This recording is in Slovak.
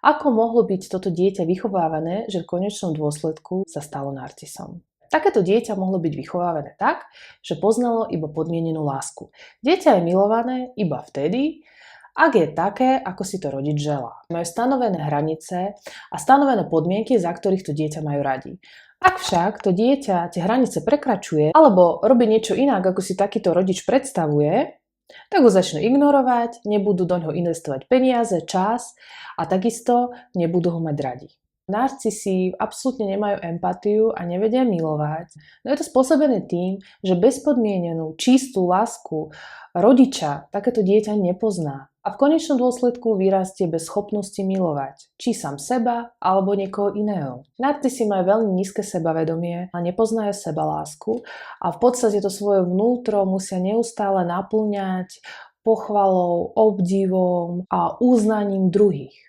Ako mohlo byť toto dieťa vychovávané, že v konečnom dôsledku sa stalo narcisom? Takéto dieťa mohlo byť vychovávané tak, že poznalo iba podmienenú lásku. Dieťa je milované iba vtedy, ak je také, ako si to rodič želá. Majú stanovené hranice a stanovené podmienky, za ktorých to dieťa majú radi. Ak však to dieťa tie hranice prekračuje alebo robí niečo inak, ako si takýto rodič predstavuje, tak ho začnú ignorovať, nebudú do ňoho investovať peniaze, čas a takisto nebudú ho mať radi. Narcisi absolútne nemajú empatiu a nevedia milovať. No je to spôsobené tým, že bezpodmienenú, čistú lásku rodiča takéto dieťa nepozná. A v konečnom dôsledku vyrastie bez schopnosti milovať, či sám seba, alebo niekoho iného. Narcisi majú veľmi nízke sebavedomie a nepoznajú sebalásku a v podstate to svoje vnútro musia neustále naplňať pochvalou, obdivom a uznaním druhých.